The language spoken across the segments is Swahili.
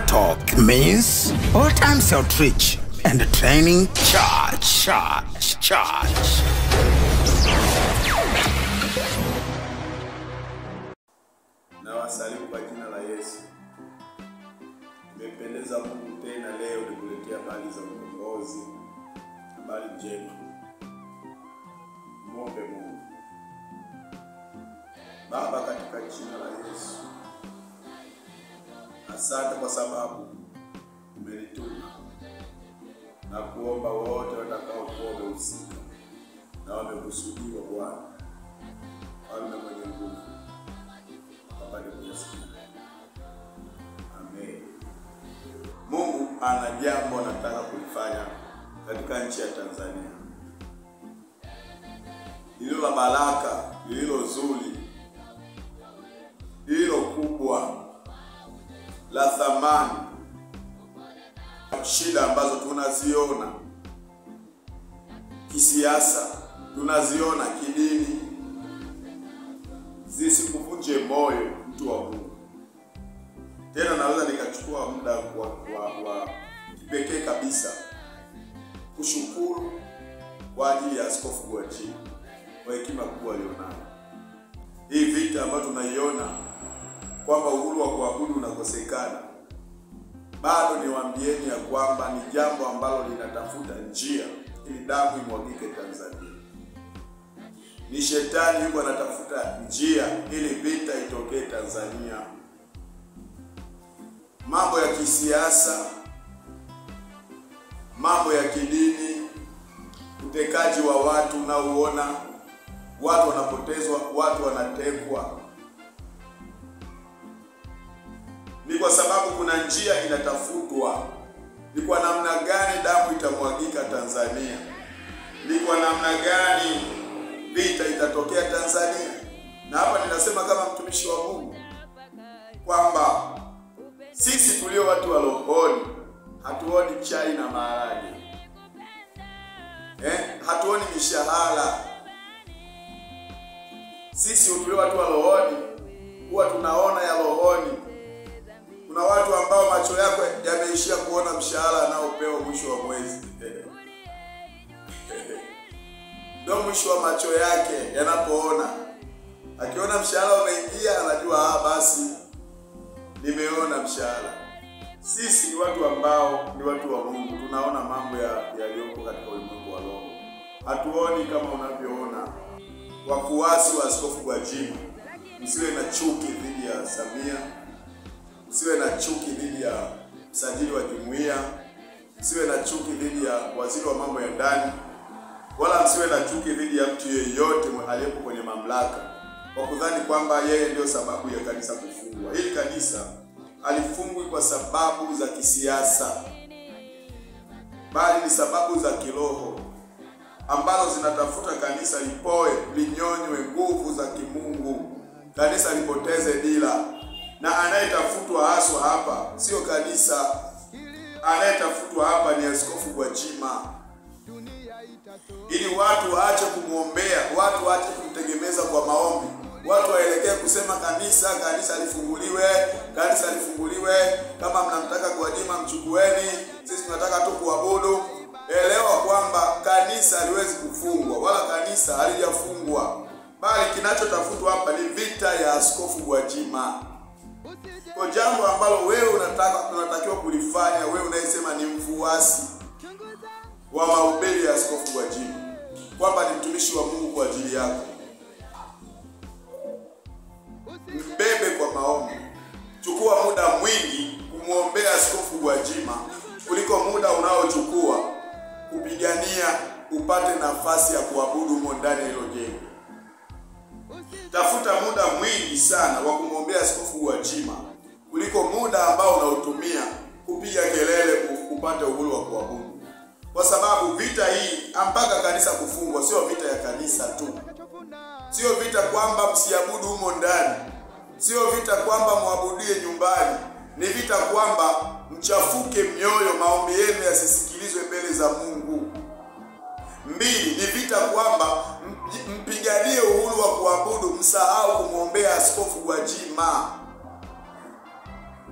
Talk means all times outreach and training charge. Na wasalimu kwa jina la Yesu. Nimependeza Mungu tena leo nikuletea habari za ukombozi, habari njema. Muombe Mungu. Baba, katika jina la Yesu, asante kwa sababu umenituma na kuomba wote watakao kuwa wamehusika na wamekusudiwa Bwana, Bwana mwenye nguvu, Baba nikusikia. Amen. Mungu ana jambo anataka kulifanya katika nchi ya Tanzania, lililo la baraka, lililo zuri, lililo kubwa, la thamani. Shida ambazo tunaziona kisiasa, tunaziona kidini, zisikuvunje moyo mtu wa Mungu. Tena naweza nikachukua muda wa kipekee kabisa kushukuru kwa ajili ya Askofu Gwajima kwa hekima kubwa alionayo. Hii vita ambayo tunaiona kwamba uhuru wa kuabudu unakosekana, bado niwaambieni ya kwamba ni jambo ambalo linatafuta njia ili damu imwagike Tanzania. Ni shetani yuko anatafuta njia ili vita itokee Tanzania. Mambo ya kisiasa, mambo ya kidini, utekaji wa watu unaoona, watu wanapotezwa, watu wanatekwa, ni kwa sababu kuna njia inatafutwa. Ni kwa namna gani damu itamwagika Tanzania? Ni kwa namna gani vita itatokea Tanzania? Na hapa ninasema kama mtumishi wa Mungu kwamba sisi tulio watu wa rohoni hatuoni chai na maharage. Hatuoni mishahara. Sisi tulio watu wa rohoni huwa tunaona ya rohoni. Kuna watu ambao macho yako yameishia kuona mshahara anaopewa mwisho wa mwezi. Ndio mwisho wa macho yake yanapoona. Akiona mshahara unaingia anajua basi nimeona mshahara. Sisi ni watu ambao ni watu wa Mungu, tunaona mambo yaliyoko katika ulimwengu wa roho. Hatuoni kama unavyoona. Wafuasi wa Askofu Gwajima, msiwe na chuki dhidi ya Samia, msiwe na chuki dhidi ya msajili wa jumuiya, msiwe na chuki dhidi ya waziri wa mambo ya ndani, wala msiwe na chuki dhidi ya mtu yeyote aliyepo kwenye mamlaka, kwa kudhani kwamba yeye ndio sababu ya kanisa kufungwa. Hili kanisa halifungwi kwa sababu za kisiasa, bali ni sababu za kiroho ambazo zinatafuta kanisa lipoe, linyonywe nguvu za kimungu, kanisa lipoteze dira. Na anayetafutwa haswa hapa sio kanisa, anayetafutwa hapa ni Askofu Gwajima, ili watu waache kumuombea, watu waache kumtegemeza kwa maombi, watu waelekee kusema kanisa lifunguliwe, kama mnamtaka Gwajima mchukueni, sisi tunataka tu kuabudu. Elewa kwamba kanisa haliwezi kufungwa, wala kanisa halijafungwa, bali kinachotafutwa hapa ni vita ya Askofu Gwajima. Kwa jambo ambalo wewe unatakiwa kulifanya, wewe unayesema ni mfuasi wa mahubiri ya Askofu Gwajima, kwamba ni mtumishi wa Mungu kwa ajili yako, mbebe kwa maombi. Chukua muda mwingi kumuombea Askofu Gwajima kuliko muda unaochukua kupigania upate nafasi ya kuabudu humo ndani ya hilo jengo. Tafuta muda mwingi sana wa kumwombea Askofu Gwajima kuliko muda ambao unaotumia kupiga kelele upate uhuru wa kuabudu. Kwa sababu vita hii mpaka kanisa kufungwa sio vita ya kanisa tu. Sio vita kwamba msiabudu humo ndani. Sio vita kwamba muabudie nyumbani. Ni vita kwamba mchafuke mioyo, maombi yenu yasisikilizwe mbele za Mungu. 2, ni vita kwamba mpiganie uhuru wa kuabudu, msahau kumwombea Askofu Gwajima.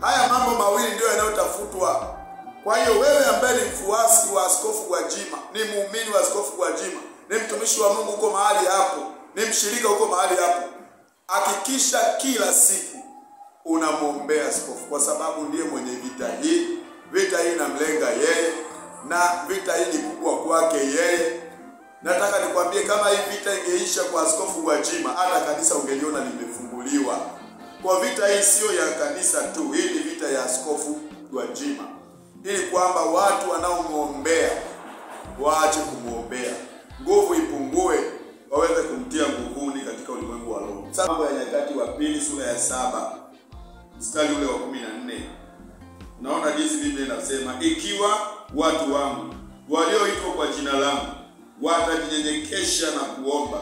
Haya mambo mawili ndio yanayotafuta inatafutwa. Kwa hiyo wewe ambaye ni mfuasi wa Askofu Gwajima, ni muumini wa Askofu Gwajima, ni mtumishi wa Mungu huko mahali hapo, ni mshirika huko mahali hapo, hakikisha kila siku unamwombea askofu, kwa sababu ndiye mwenye vita hii. Vita hii inamlenga yeye, na vita hii ni kubwa kwake yeye. Nataka nikwambie, kama hii vita ingeisha kwa Askofu Gwajima, hata kanisa ungeliona limefunguliwa. Kwa vita hii sio ya kanisa tu, hii ni vita ya Askofu Gwajima, ili kwamba watu wanaomwombea waache kumwombea, nguvu ipungue, waweze kumtia nguvuni katika ulimwengu wa roho. Mambo ya Nyakati wa Pili sura ya 7 mstari ule wa 14. Naona jinsi Biblia inasema, ikiwa watu wangu walioitwa kwa jina langu watajinyenyekesha na kuomba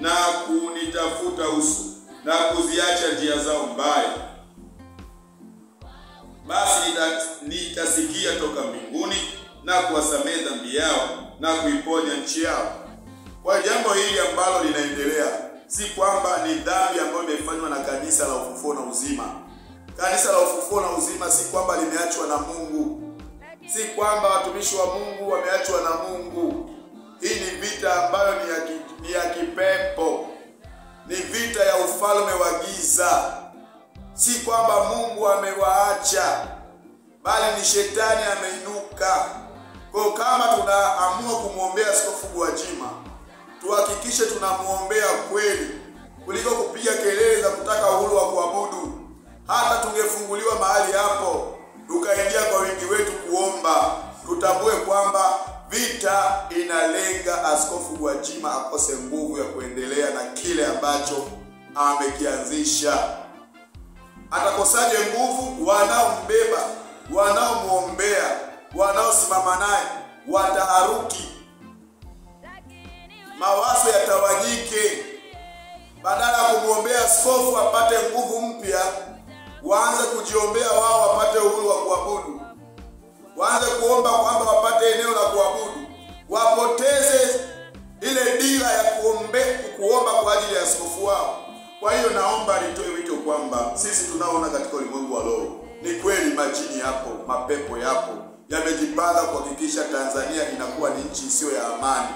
na kunitafuta uso na kuziacha njia zao mbaya, basi nitasikia toka mbinguni na kuwasamehe dhambi yao na kuiponya nchi yao. Kwa jambo hili ambalo linaendelea, si kwamba ni dhambi ambayo imefanywa na kanisa la Ufufuo na Uzima. Kanisa la Ufufuo na Uzima si kwamba limeachwa na Mungu, si kwamba watumishi wa Mungu wameachwa na Mungu. Hii ni vita ambayo ni ya kipepo, ni vita ya ufalme wa giza. Si kwamba Mungu amewaacha, bali ni shetani ameinuka. Kwa kama tunaamua kumwombea Askofu Gwajima, tuhakikishe tunamuombea kweli, kuliko kupiga kelele za kutaka uhuru wa kuabudu. Hata tungefunguliwa mahali hapo, tukaingia kwa wingi wetu kuomba, tutambue kwamba vita inalenga Askofu Gwajima akose nguvu ya kuendelea na kile ambacho amekianzisha. Atakosaje nguvu? Wanaombeba, wanaomuombea, wanaosimama naye wataharuki, mawazo yatawanyike. Badala ya kumuombea askofu apate nguvu mpya, waanze kujiombea wao wapate uhuru wa kuabudu, waanze kuomba kwamba wapate eneo la kuabudu, wapoteze ile dira ya kuomba kwa ajili ya askofu wao. Kwa hiyo naomba nitoe wito kwamba sisi tunaona katika ulimwengu wa roho, ni kweli majini yapo, mapepo yapo, yamejipanga kuhakikisha Tanzania inakuwa ni nchi isiyo ya amani,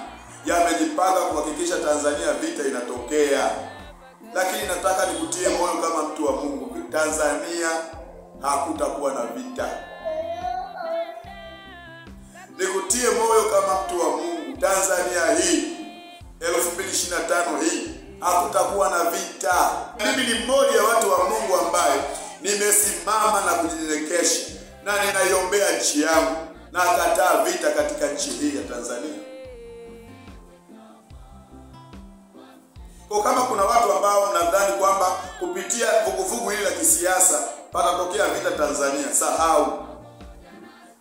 yamejipanga kuhakikisha Tanzania vita inatokea. Lakini nataka nikutie moyo kama mtu wa Mungu, Tanzania hakutakuwa na vita. Nikutie moyo kama mtu wa Mungu, Tanzania hii 2025 hii hakutakuwa na vita. Mimi ni mmoja wa watu wa Mungu ambaye nimesimama na kujinyenyekesha na ninaiombea nchi yangu na kataa vita katika nchi hii ya Tanzania. Kwa kama kuna watu ambao mnadhani kwamba kupitia vuguvugu hili la kisiasa patatokea vita Tanzania, sahau.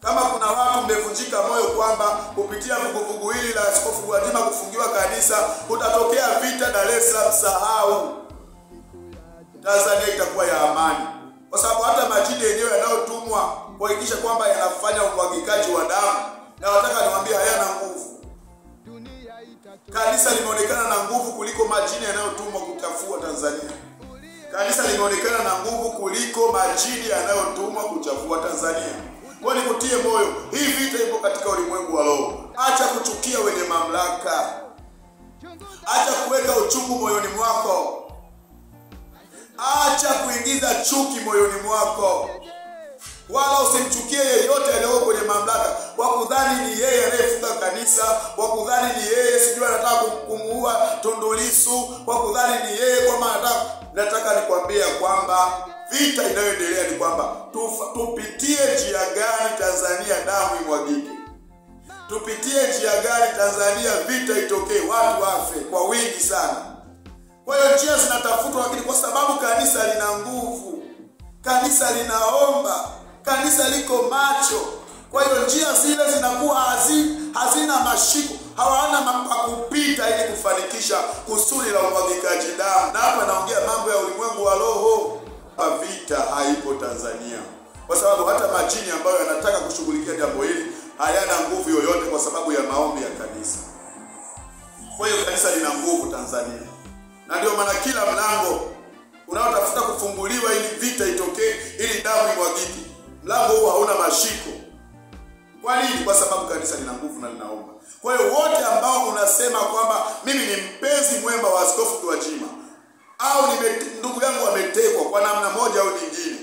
Kama kuna watu mmevunjika moyo kwamba kupitia vuguvugu hili la Askofu Gwajima kufungiwa kanisa kutatokea vita Dar es Salaam, sahau. Tanzania itakuwa ya amani, kwa sababu hata majini yenyewe yanayotumwa kuhakikisha kwamba yanafanya umwagikaji wa damu, na nataka niwaambie hayana nguvu. Kanisa limeonekana na nguvu kuliko majini yanayotumwa kuchafua Tanzania. Kanisa limeonekana na nguvu kuliko majini yanayotumwa kuchafua Tanzania. Kwa nikutie moyo, hii vita ipo katika ulimwengu wa roho. Acha kuchukia wenye mamlaka, acha kuweka uchungu moyoni mwako, acha kuingiza chuki moyoni mwako, wala usimchukie yeyote aliye kwenye mamlaka kwa kudhani ni yeye anayefunga kanisa, kwa kudhani ni yeye sijui anataka kumuua Tundu Lissu, kwa kudhani ni yeye kwamba anataka. Nataka nikwambie kwamba vita inayoendelea ni kwamba tupitie njia gani Tanzania damu imwagike, tupitie njia gani Tanzania vita itokee, watu wafe kwa wingi sana. Kwa hiyo njia zinatafutwa, lakini kwa sababu kanisa lina nguvu, kanisa linaomba, kanisa liko macho, kwa hiyo njia zile zinakuwa hazina mashiko, hawana pa kupita ili kufanikisha kusudi la umwagikaji damu. Na hapa naongea mambo ya ulimwengu wa roho. Vita haipo Tanzania, kwa sababu hata majini ambayo yanataka kushughulikia jambo hili hayana nguvu yoyote kwa sababu ya maombi ya kanisa. Kwa hiyo kanisa lina nguvu Tanzania, na ndio maana kila mlango unaotafuta kufunguliwa ili vita itokee, ili damu imwagike, mlango huu hauna mashiko. Kwa nini? Kwa sababu kanisa lina nguvu na linaomba. Kwa hiyo wote ambao unasema kwamba mimi ni mpenzi mwema wa Askofu Gwajima, au ndugu yangu ametekwa kwa namna moja au nyingine.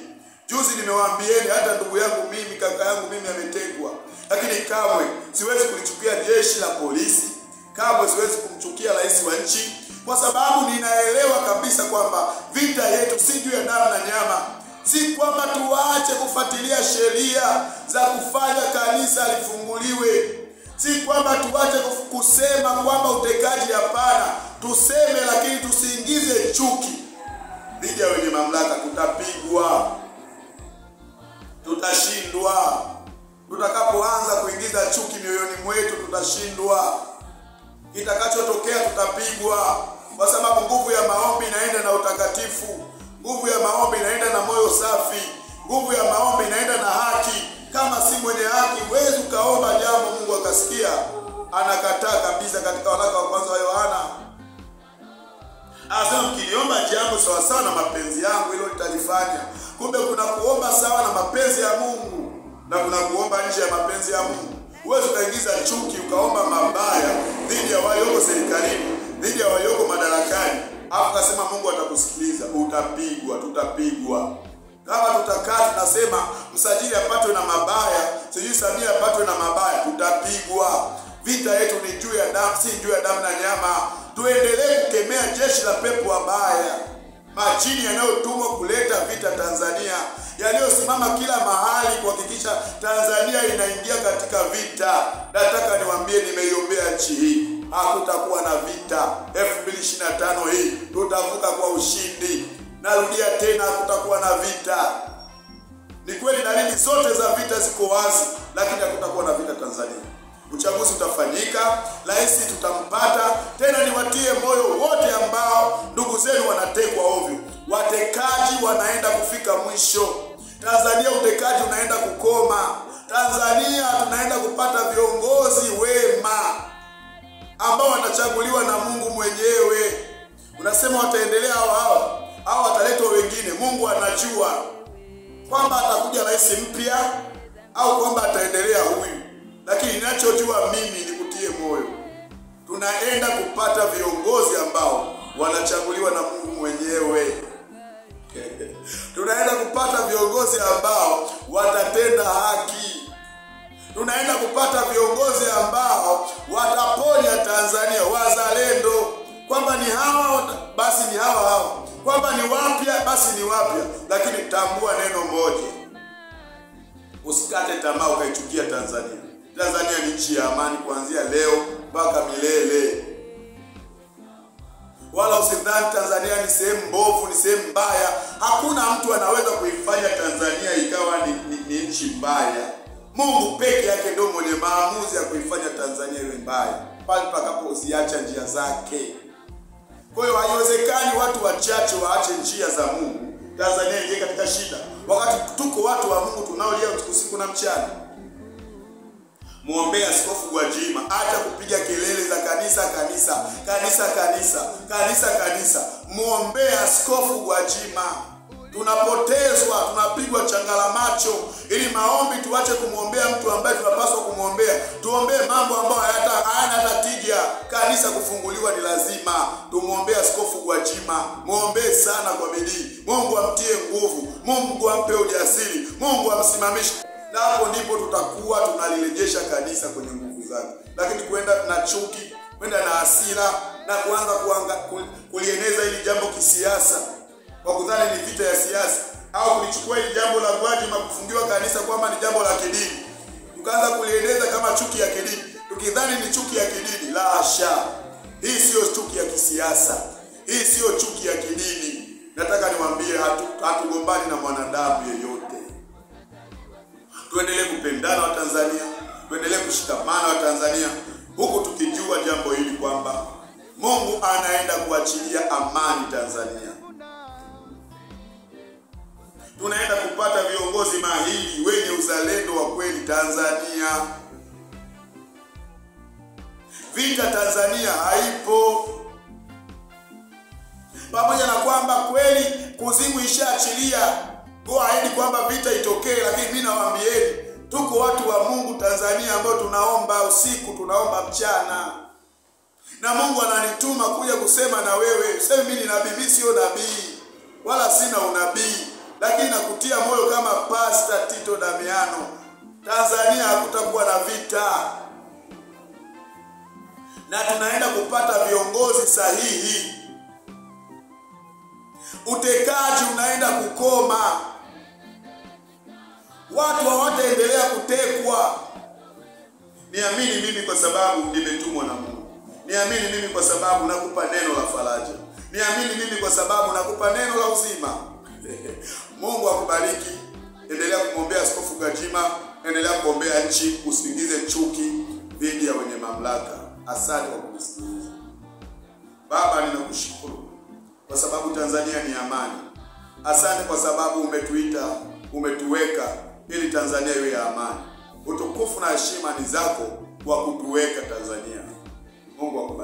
Juzi nimewaambieni hata ndugu yangu mimi, kaka yangu mimi ametekwa. Lakini kamwe siwezi kulichukia jeshi la polisi, kamwe siwezi kumchukia rais wa nchi, kwa sababu ninaelewa kabisa kwamba vita yetu si juu ya damu na nyama. Si kwamba tuache kufuatilia sheria za kufanya kanisa lifunguliwe. Si kwamba tuache kusema kwamba utekaji hapana. Tuseme, lakini tusiingize chuki dhidi ya wenye mamlaka. Tutapigwa, tutashindwa. Tutakapoanza kuingiza chuki mioyoni mwetu, tutashindwa. Kitakachotokea, tutapigwa, kwa sababu nguvu ya maombi inaenda na utakatifu. Nguvu ya maombi inaenda na moyo safi. Nguvu ya maombi inaenda na haki. Kama si mwenye haki, huwezi ukaomba jambo Mungu akasikia. Anakataa kabisa. Katika waraka wa kwanza wa Yohana anasema, mkiniomba jambo sawa sawa na mapenzi yangu, hilo nitalifanya. Kumbe kuna kuomba sawa na mapenzi ya Mungu na kuna kuomba nje ya mapenzi ya Mungu. Huwezi ukaingiza chuki ukaomba mabaya dhidi ya walioko serikalini, dhidi ya walioko madarakani, hapo kasema Mungu atakusikiliza. Utapigwa, tutapigwa. Kama tutakaa tunasema msajili apatwe na mabaya, sijui Samia apatwe na mabaya, tutapigwa. Vita yetu ni juu ya damu, si juu ya damu na nyama. Tuendelee kukemea jeshi la pepo wabaya, majini yanayotumwa kuleta vita Tanzania, yaliyosimama kila mahali kuhakikisha Tanzania inaingia katika vita. Nataka niwaambie, nimeiombea nchi hii. Hakutakuwa na vita. 2025 hii tutavuka kwa ushindi. Narudia tena, hakutakuwa na vita. Ni kweli dalili zote za vita ziko wazi, lakini hakutakuwa na vita Tanzania. Uchaguzi utafanyika, rais tutampata. Tena niwatie moyo wote ambao ndugu zenu wanatekwa ovyo. Watekaji wanaenda kufika mwisho. Tanzania utekaji unaenda kukoma. Tanzania tunaenda kupata viongozi wema ambao watachaguliwa na Mungu mwenyewe. Unasema wataendelea hao au wataletwa wengine? Mungu anajua kwamba atakuja rais mpya au kwamba ataendelea huyu. Lakini ninachojua mimi ni kutie moyo, tunaenda kupata viongozi ambao wanachaguliwa na Mungu mwenyewe. Tunaenda kupata viongozi ambao watatenda haki. Tunaenda kupata viongozi ambao wataponya Tanzania, wazalendo. Kwamba ni hawa basi ni hawa, kwamba ni wapya basi ni wapya. Lakini tambua neno moja, usikate tamaa ukaichukia Tanzania. Tanzania ni nchi ya amani kuanzia leo mpaka milele. Wala usidhani Tanzania ni sehemu mbovu, ni sehemu mbaya. Hakuna mtu anaweza kuifanya Tanzania ikawa ni nchi mbaya. Mungu peke yake ndio mwenye maamuzi ya kuifanya Tanzania iwe mbaya, pale pakapoziacha njia zake. Kwa hiyo haiwezekani watu wachache waache njia za Mungu, Tanzania ingie katika shida, wakati tuko watu wa Mungu tunaolia usiku na mchana. Muombea Askofu Gwajima, acha kupiga kelele za kanisa kanisa kanisa kanisa kanisa kanisa. Muombea Askofu Gwajima. Tunapotezwa, tunapigwa changala macho. Ili maombi tuache kumwombea mtu ambaye tunapaswa kumwombea. Tuombee mambo ambayo hayana hata tija. Kanisa kufunguliwa ni lazima. Tumuombee Askofu Gwajima. Muombee sana kwa bidii. Mungu amtie nguvu, Mungu ampe ujasiri, Mungu amsimamishe. Na hapo ndipo tutakuwa tunalirejesha kanisa kwenye nguvu zake. Lakini kwenda na chuki, kwenda na hasira na kuanza kulieneza hili jambo kisiasa, kwa kudhani ni vita ya siasa, au kulichukua hili jambo la Gwajima kufungiwa kanisa kwamba ni jambo la kidini, tukaanza kulieneza kama chuki ya kidini, tukidhani ni chuki ya kidini. La hasha, hii sio chuki ya kisiasa, hii sio chuki ya kidini. Nataka niwaambie, hatugombani na mwanadamu yeyote. Tuendelee kupendana wa Tanzania, tuendelee kushikamana wa Tanzania, huku tukijua jambo hili kwamba Mungu anaenda kuachilia amani Tanzania. Tunaenda kupata viongozi mahiri wenye uzalendo wa kweli Tanzania. Vita Tanzania haipo. Pamoja na kwamba kweli kuzimu ishaachilia go ahead kwamba vita itokee, lakini mimi nawaambieni tuko watu wa Mungu Tanzania ambao tunaomba usiku, tunaomba mchana. Na Mungu ananituma kuja kusema na wewe. Useme mimi ni nabii, mimi sio nabii. Wala sina unabii. Lakini nakutia moyo kama Pastor Tito Damiano. Tanzania hakutakuwa na vita. Na tunaenda kupata viongozi sahihi. Utekaji unaenda kukoma. Watu hawataendelea kutekwa. Niamini mimi kwa sababu nimetumwa na Mungu. Niamini mimi kwa sababu nakupa neno la faraja. Niamini mimi kwa sababu nakupa neno la uzima. Mungu akubariki. Endelea kumwombea Askofu Gwajima, endelea kuombea nchi, usiingize chuki dhidi ya wenye mamlaka. Asante kwa kunisikiliza. Baba, ninakushukuru kwa sababu Tanzania ni amani. Asante kwa sababu umetuita, umetuweka ili Tanzania iwe ya amani. Utukufu na heshima ni zako kwa kutuweka Tanzania. Mungu akubariki.